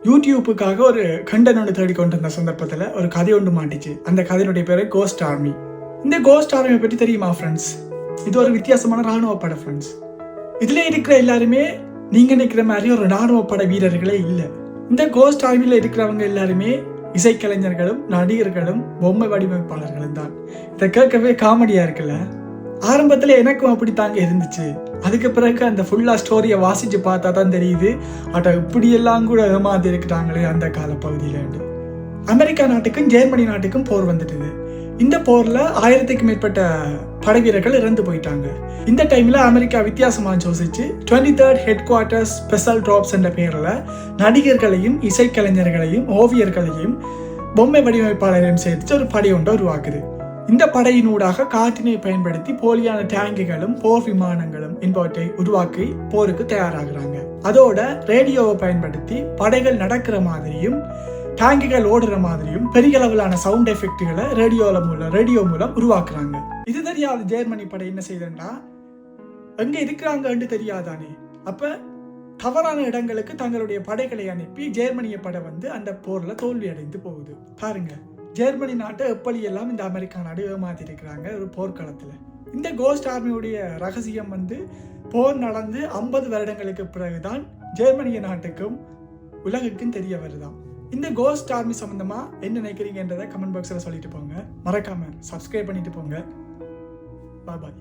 யூடியூப்புக்காக ஒரு கண்டென்ட் ஒன்று தேடிக்கொண்டிருந்த சந்தர்ப்பத்தில் ஒரு கதை ஒன்று மாட்டிச்சு. அந்த கதையினுடைய பேரு கோஸ்ட் ஆர்மி. இந்த கோஸ்ட் ஆர்மியை பற்றி தெரியுமா ஃப்ரெண்ட்ஸ்? இது ஒரு வித்தியாசமான ராணுவ படை ஃப்ரெண்ட்ஸ். இதுல இருக்கிற எல்லாருமே நீங்க நினைக்கிற மாதிரி ஒரு ராணுவ படை வீரர்களே இல்லை. இந்த கோஸ்ட் ஆர்மியில இருக்கிறவங்க எல்லாருமே இசைக்கலைஞர்களும் நடிகர்களும் பொம்மை வடிவமைப்பாளர்களும் தான். இதை கேட்கவே காமெடியா இருக்குல்ல. ஆரம்பத்துல எனக்கும் அப்படித்தாங்க இருந்துச்சு. அதுக்கு பிறகு அந்த ஃபுல்லா ஸ்டோரியை வாசிச்சு பார்த்தா தான் தெரியுது, அட இப்படியெல்லாம் கூட ஏமாந்து இருக்கிறாங்களே அந்த கால பகுதியில. அமெரிக்கா நாட்டுக்கும் ஜெர்மனி நாட்டுக்கும் போர் வந்துட்டுது. இந்த போர்ல 1000க்கும் மேற்பட்ட படை வீரர்கள் இறந்து போயிட்டாங்க. இந்த டைம்ல அமெரிக்கா வித்தியாசமா யோசிச்சு 23rd head quarters special drops என்ற பெயர்ல நடிகர்களையும் இசைக்கலைஞர்களையும் ஓவியர்களையும் பொம்மை வடிவமைப்பாளரையும் சேர்த்து ஒரு படை ஒன்றை உருவாக்குது. இந்த படையினூடாக காற்றினை பயன்படுத்தி போலியான டேங்குகளும் போர் விமானங்களும் என்பவற்றை உருவாக்கி போருக்கு தயாராகிறாங்க. அதோட ரேடியோவை பயன்படுத்தி படைகள் நடக்கிற மாதிரியும் டேங்குகள் ஓடுற மாதிரியும் பெரிய அளவிலான சவுண்ட் எஃபெக்டுகளை ரேடியோ மூலம் உருவாக்குறாங்க. இது தெரியாத ஜெர்மனி படை என்ன செய்யுதுன்னா, எங்க இருக்கிறாங்கன்னு தெரியாதானே, அப்ப தவறான இடங்களுக்கு தங்களுடைய படைகளை அனுப்பி ஜெர்மனிய படை அந்த போர்ல தோல்வி அடைந்து போகுது. பாருங்க, ஜெர்மனி நாட்டை எப்படியெல்லாம் இந்த அமெரிக்கா நாடு ஏமாத்தி இருக்கிறாங்க ஒரு போர்க்களத்துல. இந்த கோஸ்ட் ஆர்மியுடைய ரகசியம் போர் நடந்து 50 வருடங்களுக்கு பிறகுதான் ஜெர்மனிய நாட்டுக்கும் உலகுக்கும் தெரிய வருதான். இந்த கோஸ்ட் ஆர்மி சம்பந்தமா என்ன நினைக்கிறீங்கன்றதை கமெண்ட் பாக்ஸ்ல சொல்லிட்டு போங்க. மறக்காம சப்ஸ்கிரைப் பண்ணிட்டு போங்க. பாய் பாய்.